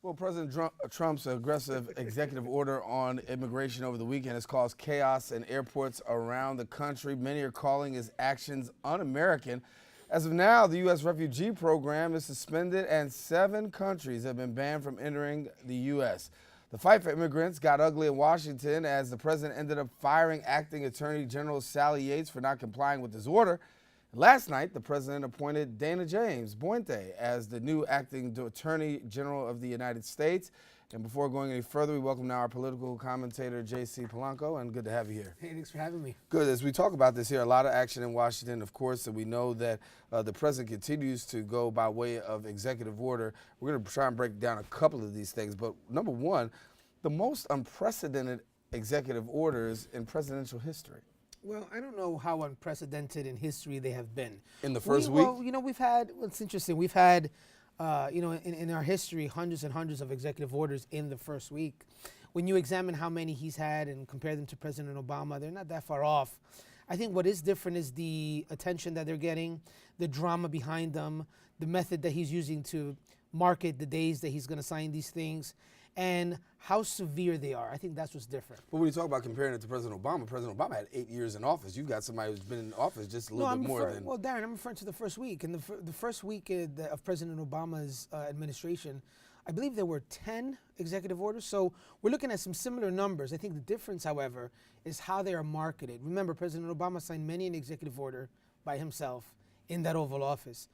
Well, President Trump's aggressive executive order on immigration over the weekend has caused chaos in airports around the country. Many are calling his actions un-American. As of now, the U.S. refugee program is suspended and 7 countries have been banned from entering the U.S. The fight for immigrants got ugly in Washington as the president ended up firing acting Attorney General Sally Yates for not complying with his order. Last night, the president appointed Dana James Boente as the new acting Attorney General of the United States. And before going any further, we welcome now our political commentator, J.C. Polanco, and good to have you here. Hey, thanks for having me. Good. As we talk about this here, a lot of action in Washington, of course, and we know that the president continues to go by way of executive order. We're going to try and break down a couple of these things. But number one, the most unprecedented executive orders in presidential history. Well, I don't know how unprecedented in history they have been. In the first week? Well, we've had, it's interesting, we've had, in our history, hundreds and hundreds of executive orders in the first week. When you examine how many he's had and compare them to President Obama, they're not that far off. I think what is different is the attention that they're getting, the drama behind them, the method that he's using to market the days that he's going to sign these things, and how severe they are. I think that's what's different. But when you talk about comparing it to President Obama had 8 years in office. You've got somebody who's been in office just a little bit more than... Well, Daren, I'm referring to the first week. In the first week of President Obama's administration, I believe there were 10 executive orders. So we're looking at some similar numbers. I think the difference, however, is how they are marketed. Remember, President Obama signed many an executive order by himself in that Oval Office.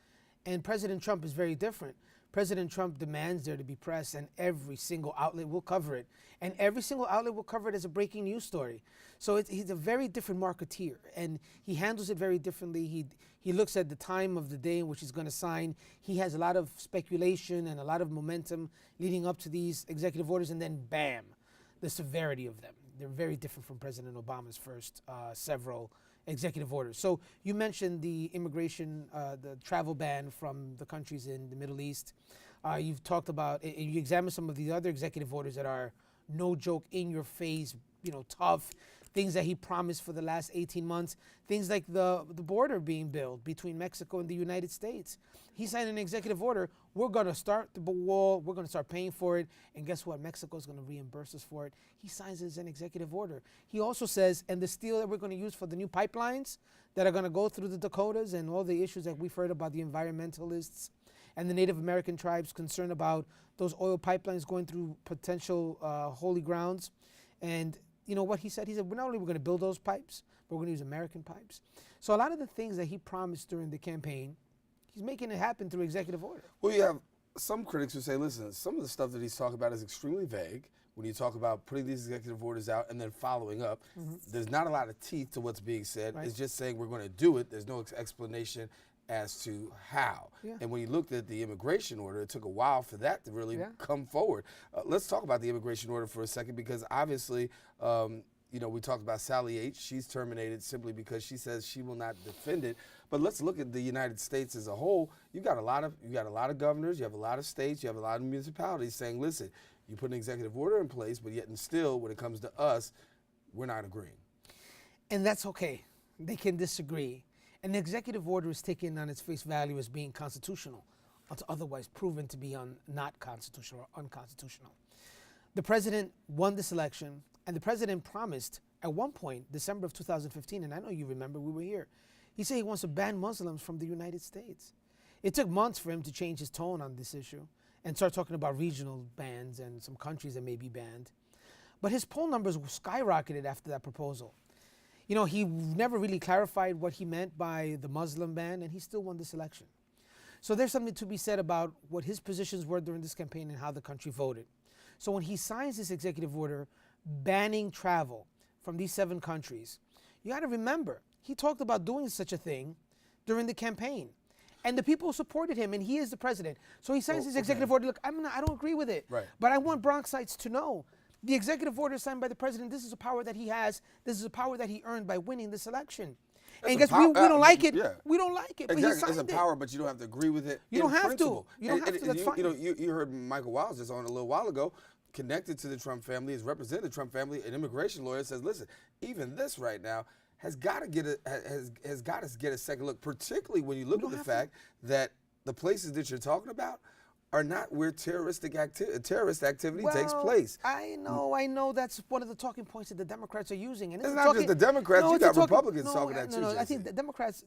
And President Trump is very different. President Trump demands there to be press, and every single outlet will cover it. And every single outlet will cover it as a breaking news story. So he's a very different marketeer, and he handles it very differently. He looks at the time of the day in which he's going to sign. He has a lot of speculation and a lot of momentum leading up to these executive orders, and then bam, the severity of them. They're very different from President Obama's first several executive orders. So you mentioned the immigration, the travel ban from the countries in the Middle East. You've talked about, and you examine some of the other executive orders that are no joke, in your face, tough, things that he promised for the last 18 months, things like the border being built between Mexico and the United States. He signed an executive order. We're going to start the wall. We're going to start paying for it. And guess what? Mexico is going to reimburse us for it. He signs it as an executive order. He also says, and the steel that we're going to use for the new pipelines that are going to go through the Dakotas and all the issues that we've heard about the environmentalists and the Native American tribes concerned about those oil pipelines going through potential holy grounds. And you know what he said? He said, not only we're going to build those pipes, but we're going to use American pipes. So a lot of the things that he promised during the campaign, he's making it happen through executive order. Well, you have some critics who say, listen, some of the stuff that he's talking about is extremely vague. When you talk about putting these executive orders out and then following up, there's not a lot of teeth to what's being said. Right. It's just saying we're going to do it. There's no explanation as to how. Yeah. And when you looked at the immigration order, it took a while for that to really come forward. Let's talk about the immigration order for a second, because obviously, we talked about Sally Yates. She's terminated simply because she says she will not defend it. But let's look at the United States as a whole. You got a lot of governors, you have a lot of states, you have a lot of municipalities saying, listen, you put an executive order in place, but yet and still, when it comes to us, we're not agreeing. And that's okay. They can disagree. An executive order is taken on its face value as being constitutional, but otherwise proven to be not constitutional or unconstitutional. The president won this election, and the president promised at one point, December of 2015, and I know you remember, we were here, he said he wants to ban Muslims from the United States. It took months for him to change his tone on this issue and start talking about regional bans and some countries that may be banned. But his poll numbers skyrocketed after that proposal. He never really clarified what he meant by the Muslim ban, and he still won this election. So there's something to be said about what his positions were during this campaign and how the country voted. So when he signs this executive order banning travel from these 7 countries, you got to remember, he talked about doing such a thing during the campaign. And the people supported him, and he is the president. So he signs his executive order. Look, I don't agree with it. Right. But I want Bronxites to know the executive order signed by the president, this is a power that he has. This is a power that he earned by winning this election. And guess we don't like it. Yeah. We don't like it. Exactly. But he signed it's a power, but you don't have to agree with it. You don't have principle. to. You don't have to. That's fine. You heard Michael Wiles just on a little while ago, connected to the Trump family, has represented the Trump family. An immigration lawyer says, listen, even this right now has got to get a second look, particularly when you look at the fact that the places that you're talking about are not where terrorist activity takes place. I know that's one of the talking points that the Democrats are using. And it's not just the Democrats, you got Republicans talking that too. No, I think the Democrats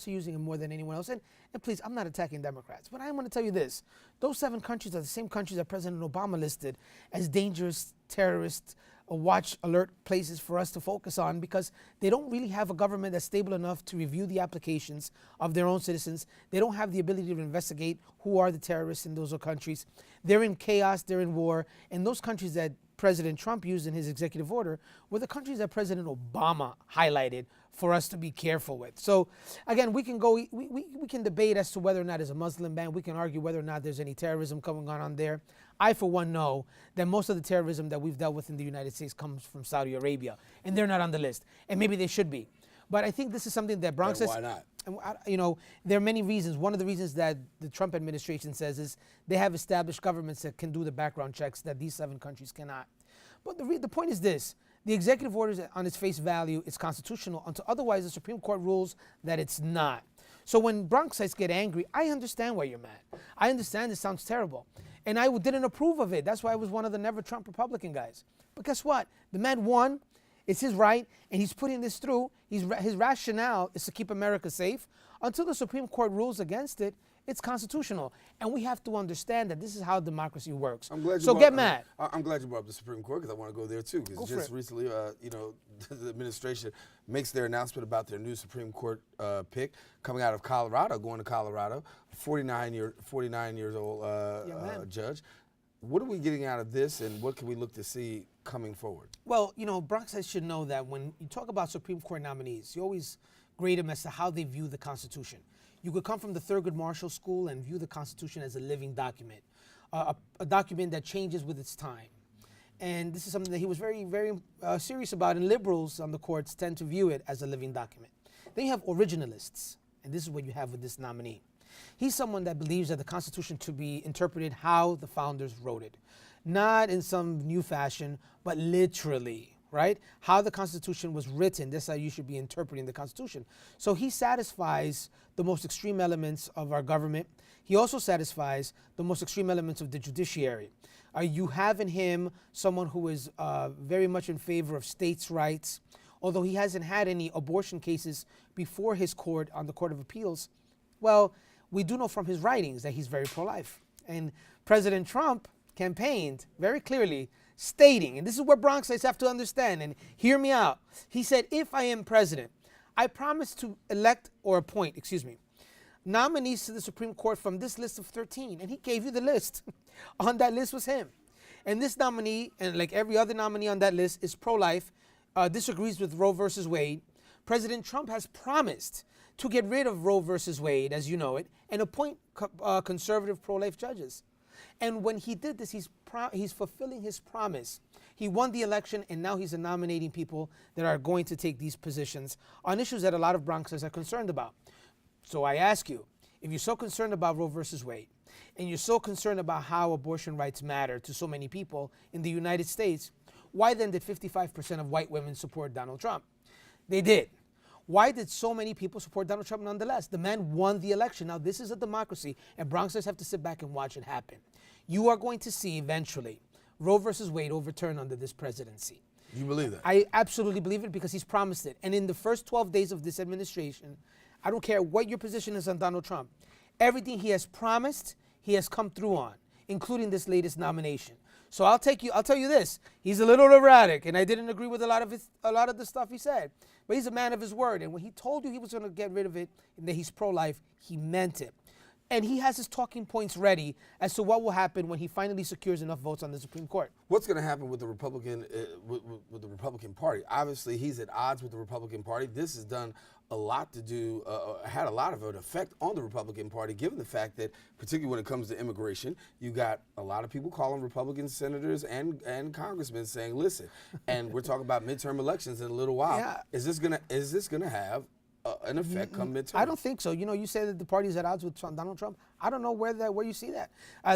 are using it more than anyone else. And please, I'm not attacking Democrats, but I want to tell you this. Those 7 countries are the same countries that President Obama listed as dangerous terrorist watch alert places for us to focus on, because they don't really have a government that's stable enough to review the applications of their own citizens. They don't have the ability to investigate who are the terrorists in those countries. They're in chaos, they're in war, and those countries that President Trump used in his executive order were the countries that President Obama highlighted for us to be careful with. So again, we can debate as to whether or not it's a Muslim ban. We can argue whether or not there's any terrorism going on there. I, for one, know that most of the terrorism that we've dealt with in the United States comes from Saudi Arabia, and they're not on the list, and maybe they should be. But I think this is something that Bronx says. Why not? There are many reasons. One of the reasons that the Trump administration says is they have established governments that can do the background checks that these 7 countries cannot. But the point is this. The executive order, on its face value, is constitutional until otherwise the Supreme Court rules that it's not. So when Bronxites get angry, I understand why you're mad. I understand it sounds terrible. And I didn't approve of it. That's why I was one of the never Trump Republican guys. But guess what? The man won. It's his right, and he's putting this through. His rationale is to keep America safe. Until the Supreme Court rules against it, it's constitutional. And we have to understand that this is how democracy works. So get mad. I'm glad you brought up the Supreme Court, because I want to go there too. Because just recently, the administration makes their announcement about their new Supreme Court pick coming out of Colorado, going to Colorado, 49 years old judge. What are we getting out of this, and what can we look to see coming forward? Well, Bronxites should know that when you talk about Supreme Court nominees, you always grade them as to how they view the Constitution. You could come from the Thurgood Marshall School and view the Constitution as a living document, a document that changes with its time. And this is something that he was very, very serious about, and liberals on the courts tend to view it as a living document. Then you have originalists, and this is what you have with this nominee. He's someone that believes that the Constitution should be interpreted how the founders wrote it, not in some new fashion, but literally, right? How the Constitution was written, that's how you should be interpreting the Constitution. So he satisfies the most extreme elements of our government. He also satisfies the most extreme elements of the judiciary. You have in him someone who is very much in favor of states' rights, although he hasn't had any abortion cases before his court on the Court of Appeals. Well, we do know from his writings that he's very pro-life. And President Trump campaigned very clearly, stating, and this is what Bronxites have to understand, and hear me out. He said, if I am president, I promise to appoint nominees to the Supreme Court from this list of 13. And he gave you the list. On that list was him. And this nominee, and like every other nominee on that list, is pro-life, disagrees with Roe versus Wade. President Trump has promised to get rid of Roe versus Wade, as you know it, and appoint conservative pro-life judges. And when he did this, he's fulfilling his promise. He won the election, and now he's nominating people that are going to take these positions on issues that a lot of Bronxers are concerned about. So I ask you, if you're so concerned about Roe versus Wade, and you're so concerned about how abortion rights matter to so many people in the United States, why then did 55% of white women support Donald Trump? They did. Why did so many people support Donald Trump nonetheless? The man won the election. Now, this is a democracy, and Bronxers have to sit back and watch it happen. You are going to see eventually Roe versus Wade overturned under this presidency. You believe that? I absolutely believe it, because he's promised it. And in the first 12 days of this administration, I don't care what your position is on Donald Trump, everything he has promised, he has come through on, including this latest nomination. So I'll tell you this, he's a little erratic, and I didn't agree with a lot of the stuff he said, but he's a man of his word. And when he told you he was going to get rid of it and that he's pro-life, he meant it. And he has his talking points ready as to what will happen when he finally secures enough votes on the Supreme Court. What's going to happen with the Republican with the Republican Party? Obviously, he's at odds with the Republican Party. This has done a lot to do, had a lot of an effect on the Republican Party, given the fact that, particularly when it comes to immigration, you got a lot of people calling Republican senators and congressmen saying, "Listen," and we're talking about midterm elections in a little while. Yeah. Is this gonna have an effect come midterm? I don't think so. You say that the party is at odds with Donald Trump. I don't know where you see that.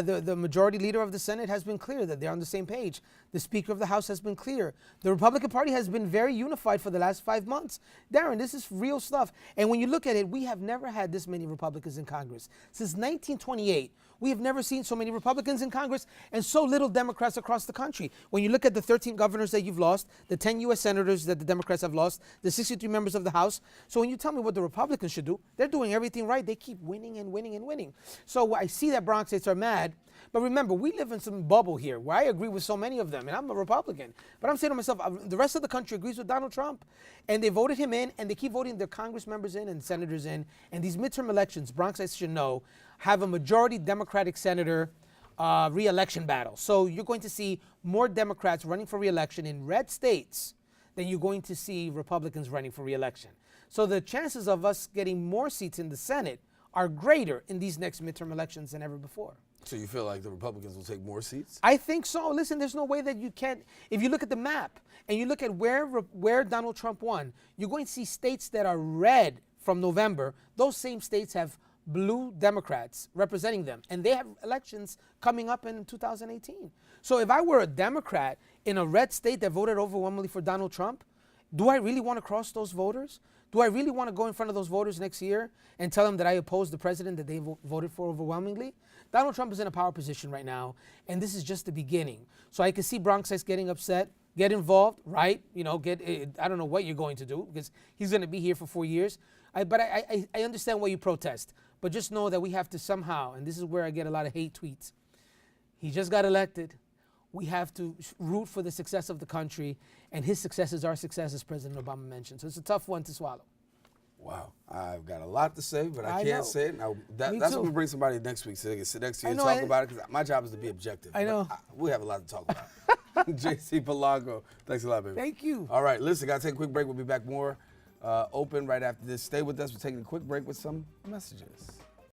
The majority leader of the Senate has been clear that they're on the same page. The Speaker of the House has been clear. The Republican Party has been very unified for the last 5 months. Daren, this is real stuff. And when you look at it, we have never had this many Republicans in Congress. Since 1928, We have never seen so many Republicans in Congress and so little Democrats across the country. When you look at the 13 governors that you've lost, the 10 U.S. senators that the Democrats have lost, the 63 members of the House. So when you tell me what the Republicans should do, they're doing everything right. They keep winning and winning and winning. So I see that Bronxites are mad. But remember, we live in some bubble here where I agree with so many of them, and I'm a Republican. But I'm saying to myself, the rest of the country agrees with Donald Trump, and they voted him in, and they keep voting their Congress members in and senators in. And these midterm elections, Bronxites should know, have a majority Democratic senator re-election battle. So you're going to see more Democrats running for re-election in red states than you're going to see Republicans running for re-election. So the chances of us getting more seats in the Senate are greater in these next midterm elections than ever before. So you feel like the Republicans will take more seats? I think so. Listen, there's no way that you can't. If you look at the map and you look at where Donald Trump won, you're going to see states that are red from November. Those same states have blue Democrats representing them, and they have elections coming up in 2018. So if I were a Democrat in a red state that voted overwhelmingly for Donald Trump, do I really want to cross those voters? Do I really want to go in front of those voters next year and tell them that I oppose the president that they voted for overwhelmingly? Donald Trump is in a power position right now, and this is just the beginning. So I can see Bronxites getting upset, get involved, right? You know, I don't know what you're going to do because he's going to be here for 4 years. But I understand why you protest. But just know that we have to somehow, and this is where I get a lot of hate tweets. He just got elected. We have to root for the success of the country, and his success is our success, as President Obama mentioned. So it's a tough one to swallow. Wow, I've got a lot to say, but I can't say it. Now, that's when we bring somebody next week so they can sit next to you and talk about it, because my job is to be objective. I know. We have a lot to talk about. JC Polanco, thanks a lot, baby. Thank you. All right, listen, got to take a quick break. We'll be back more open right after this. Stay with us. We're taking a quick break with some messages.